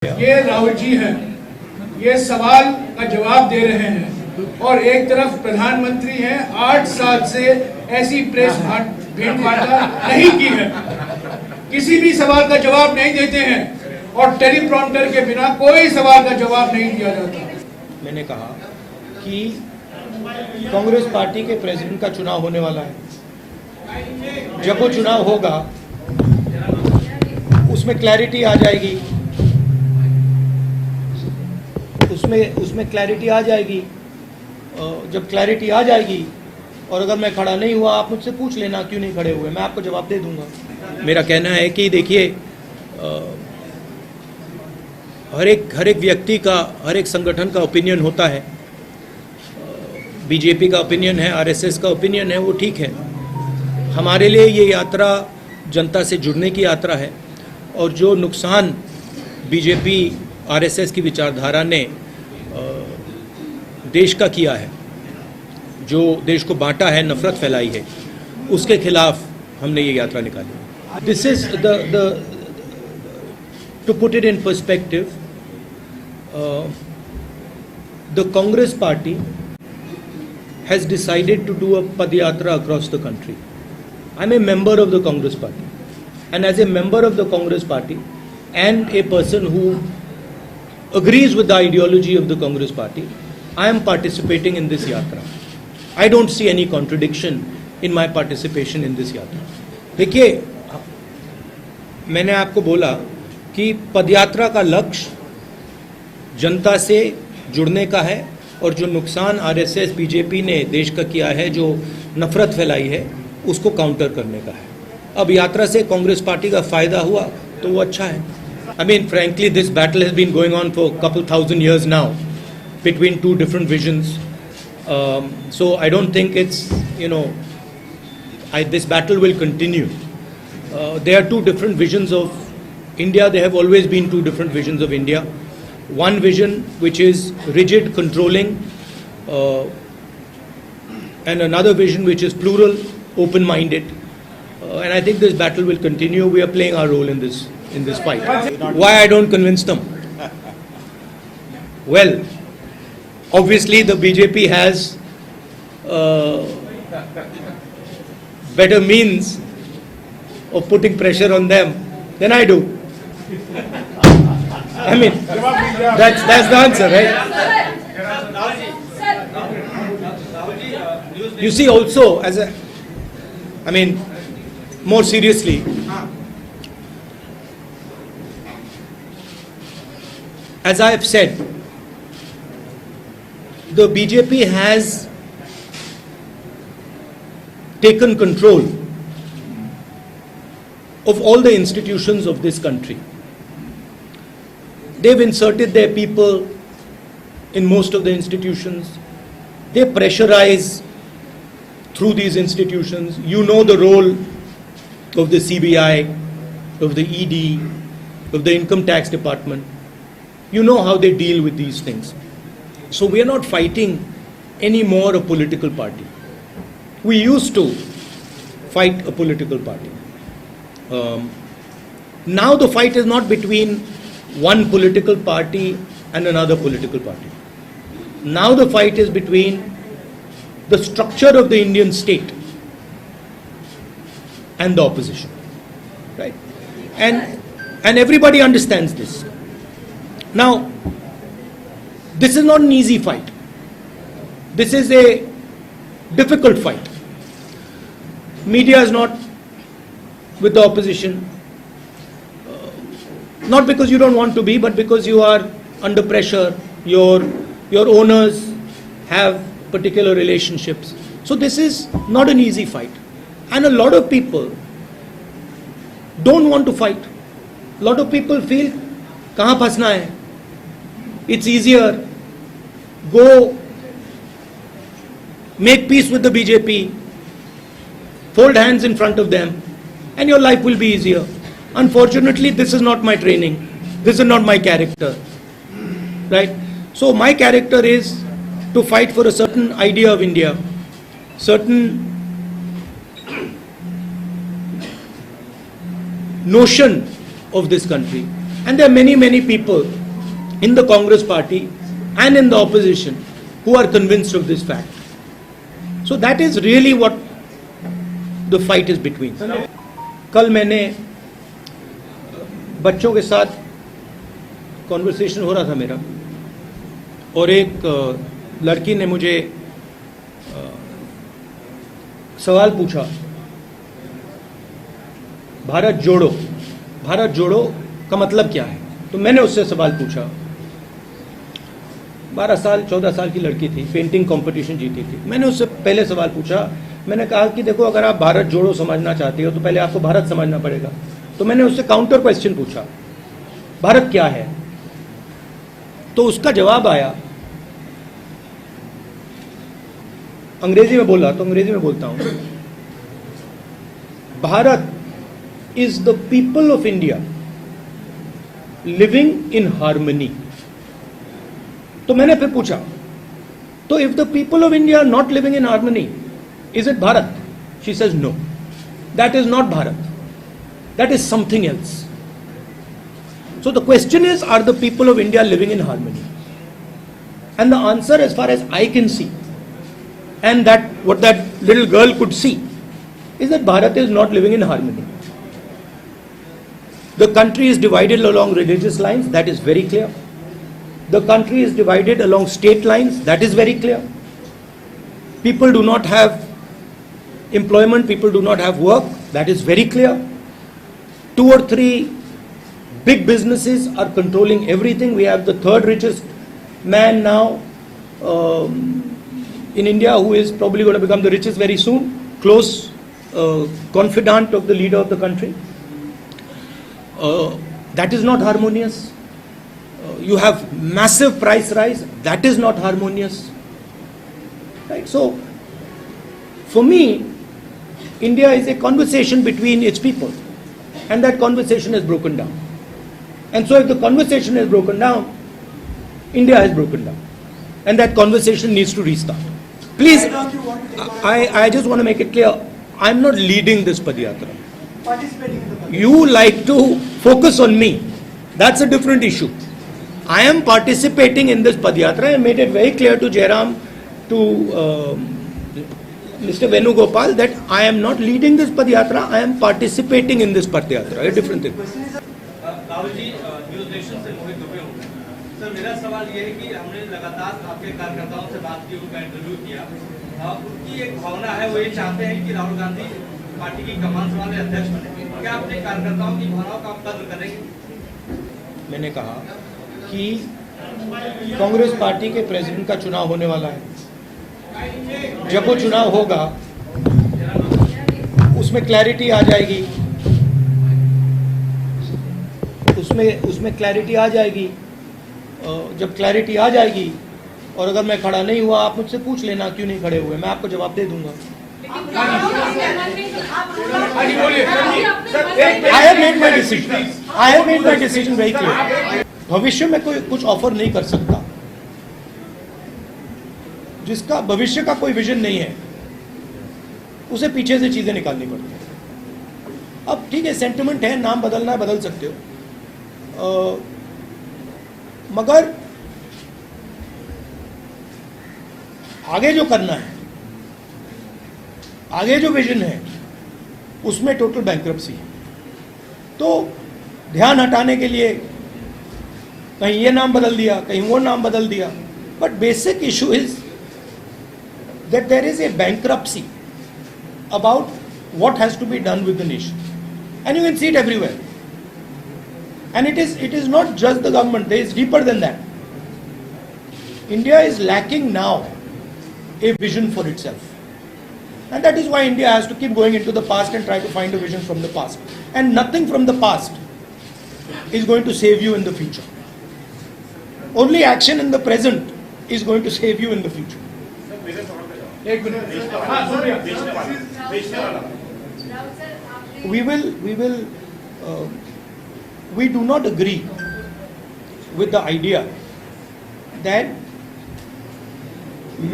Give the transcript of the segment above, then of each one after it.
ये राहुल जी हैं, ये सवाल का जवाब दे रहे हैं और एक तरफ प्रधानमंत्री हैं, 8 साल से ऐसी प्रेस भेंट वार्ता नहीं की है, किसी भी सवाल का जवाब नहीं देते हैं और टेलीप्रॉम्प्टर के बिना कोई सवाल का जवाब नहीं दिया जाता। मैंने कहा कि कांग्रेस पार्टी के प्रेसिडेंट का चुनाव होने वाला है। जब वो चुनाव होगा उसमें क्लैरिटी आ जाएगी, उसमें क्लैरिटी आ जाएगी। जब क्लैरिटी आ जाएगी और अगर मैं खड़ा नहीं हुआ, आप मुझसे पूछ लेना क्यों नहीं खड़े हुए, मैं आपको जवाब दे दूंगा। मेरा कहना है कि देखिए, हर एक व्यक्ति का, हर एक संगठन का ओपिनियन होता है। बीजेपी का ओपिनियन है, आरएसएस का ओपिनियन है, वो ठीक है। हमारे लिए ये यात्रा जनता से जुड़ने की यात्रा है और जो नुकसान बीजेपी आरएसएस की विचारधारा ने देश का किया है, जो देश को बांटा है, नफरत फैलाई है, उसके खिलाफ हमने ये यात्रा निकाली। This is the two put it in perspective, the Congress party has decided to do a padayatra across the country. I'm a member of the Congress party, and as a member of the Congress party and a person who agrees with the ideology of the Congress party, I am participating in this yatra. I don't see any contradiction in my participation in this yatra. देखिए, मैंने आपको बोला कि पदयात्रा का लक्ष्य जनता से जुड़ने का है और जो नुकसान आरएसएस बीजेपी ने देश का किया है, जो नफरत फैलाई है, उसको काउंटर करने का है। अब यात्रा से कांग्रेस पार्टी का फायदा हुआ तो वो अच्छा है। I mean frankly this battle has been going on for couple thousand years now between two different visions, so I don't think it's, this battle will continue. There are two different visions of India. There have always been two different visions of India. One vision which is rigid, controlling, and another vision which is plural, open-minded. And I think this battle will continue. We are playing our role in this fight. Why I don't convince them? Well, obviously the BJP has better means of putting pressure on them than I do. I mean, that's the answer, right? You see, also, more seriously, as I have said, the BJP has taken control of all the institutions of this country. They've inserted their people in most of the institutions. They pressurize through these institutions. You know the role of the CBI, of the ED, of the Income Tax Department. You know how they deal with these things. So we are not fighting anymore a political party. We used to fight a political party. Now the fight is not between one political party and another political party. Now the fight is between the structure of the Indian state and the opposition, right? And everybody understands this. Now, this is not an easy fight. This is a difficult fight. Media is not with the opposition. Not because you don't want to be, but because you are under pressure. Your owners have particular relationships. So this is not an easy fight. And a lot of people don't want to fight. A lot of people feel, kahan phasna hai? It's easier. Go make peace with the BJP. Fold hands in front of them and your life will be easier. Unfortunately, this is not my training. This is not my character, right? So my character is to fight for a certain idea of India, certain notion of this country, And there are many people in the Congress party and in the opposition who are convinced of this fact. So that is really what the fight is between. कल मैंने बच्चों के साथ conversation हो रहा था मेरा, और एक लड़की ने मुझे सवाल पूछा, भारत जोड़ो का मतलब क्या है। तो मैंने उससे सवाल पूछा, 12 साल 14 साल की लड़की थी, पेंटिंग कंपटीशन जीती थी। मैंने उससे पहले सवाल पूछा, मैंने कहा कि देखो, अगर आप भारत जोड़ो समझना चाहती हो तो पहले आपको भारत समझना पड़ेगा। तो मैंने उससे काउंटर क्वेश्चन पूछा, भारत क्या है। तो उसका जवाब आया, अंग्रेजी में बोला तो अंग्रेजी में बोलता हूं, Bharat is the people of India living in harmony. तो मैंने फिर पूछा, तो if the people of India are not living in harmony, is it Bharat? She says no, that is not Bharat, that is something else. So the question is, are the people of India living in harmony? And the answer, as far as I can see, and that what that little girl could see, is that Bharat is not living in harmony. The country is divided along religious lines, that is very clear. The country is divided along state lines, that is very clear. People do not have employment, people do not have work, that is very clear. 2 or 3 big businesses are controlling everything. We have the 3rd richest man now in India, who is probably going to become the richest very soon, close confidant of the leader of the country. That is not harmonious. You have massive price rise, that is not harmonious. Right? So, for me, India is a conversation between its people, and that conversation has broken down. And so if the conversation is broken down, India has broken down, and that conversation needs to restart. Please, I just want to make it clear, I'm not leading this Padayatra. You like to focus on me, that's a different issue. I am participating in this Padayatra. I made it very clear to Jairam, to Mr. Venugopal, that I am not leading this Padayatra, I am participating in this Padayatra, a different thing. Rahul ji, news nation से मोहित दुबे हूँ sir. मेरा सवाल ये है कि हमने लगातार आपके कार्यकर्ताओं से बात की, उनका इंटरव्यू किया। उनकी एक भावना है, वो ये चाहते हैं कि राहुल गांधी पार्टी की कमान संभाले, अध्यक्ष बने। क्या अपने कार्यकर्ताओं की भावनाओं का आप कद्र करेंगे? मैंने कहा कि कांग्रेस पार्टी के प्रेसिडेंट का चुनाव होने वाला है। जब वो चुनाव होगा उसमें क्लैरिटी आ जाएगी, उसमें क्लैरिटी आ जाएगी। जब क्लैरिटी आ जाएगी, और अगर मैं खड़ा नहीं हुआ, आप मुझसे पूछ लेना क्यों नहीं खड़े हुए, मैं आपको जवाब दे दूंगा। I have made my decision very clear. भविष्य में कोई कुछ ऑफर नहीं कर सकता जिसका भविष्य का कोई विजन नहीं है, उसे पीछे से चीजें निकालनी पड़ती है। अब ठीक है, सेंटिमेंट है, नाम बदलना है, बदल सकते हो, मगर आगे जो करना है, आगे जो विजन है, उसमें टोटल बैंक्रप्सी है। तो ध्यान हटाने के लिए कहीं ये नाम बदल दिया, कहीं वो नाम बदल दिया, but basic issue is that there is a bankruptcy about what has to be done with the nation, and you can see it everywhere. And it is not just the government, there is deeper than that. India is lacking now a vision for itself, and that is why India has to keep going into the past and try to find a vision from the past, and nothing from the past is going to save you in the future. Only action in the present is going to save you in the future. We do not agree with the idea that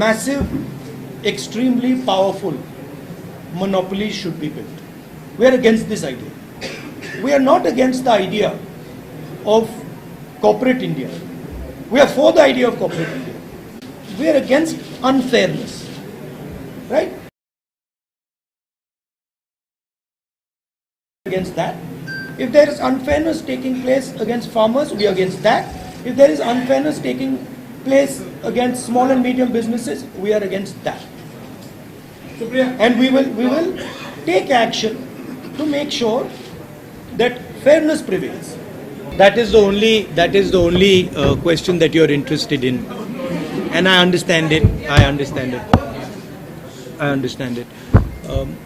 massive, extremely powerful monopolies should be built. We are against this idea. We are not against the idea of corporate India. We are for the idea of corporate India. We are against unfairness, right? Against that. If there is unfairness taking place against farmers, we are against that. If there is unfairness taking place against small and medium businesses, we are against that. And we will take action to make sure that fairness prevails. That is the only question that you are interested in, and I understand it.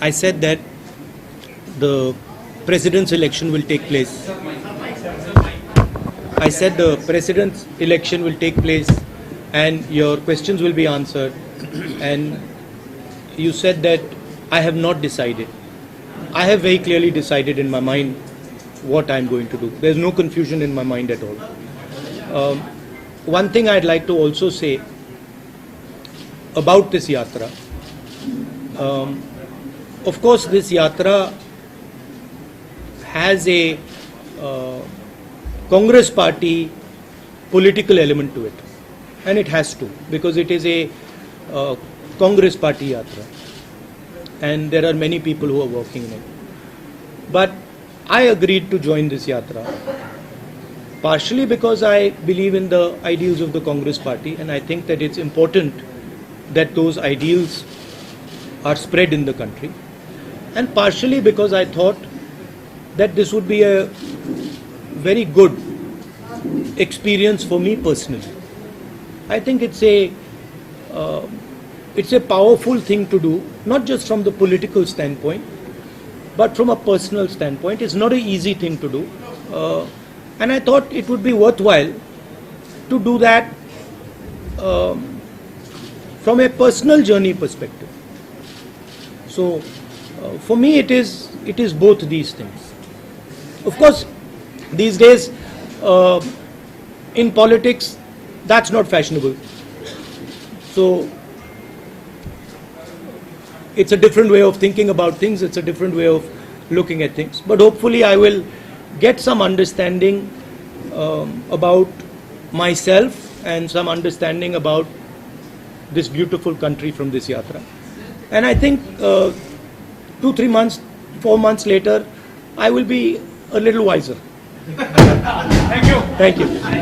I said that the president's election will take place. I said the president's election will take place, and your questions will be answered. And you said that I have not decided. I have very clearly decided in my mind what I'm going to do. There's no confusion in my mind at all. One thing I'd like to also say about this yatra. Of course, this yatra has a Congress party political element to it, and it has to, because it is a Congress party yatra, and there are many people who are working in it. But I agreed to join this yatra partially because I believe in the ideals of the Congress party, and I think that it's important that those ideals are spread in the country, and partially because I thought that this would be a very good experience for me personally. I think it's a powerful thing to do, not just from the political standpoint, but from a personal standpoint. It's not an easy thing to do, and I thought it would be worthwhile to do that from a personal journey perspective. So for me it is both these things. Of course, these days in politics that's not fashionable, so it's a different way of thinking about things, it's a different way of looking at things. But hopefully I will get some understanding about myself and some understanding about this beautiful country from this yatra. And I think 2-3 months, 4 months later, I will be a little wiser. Thank you. Thank you.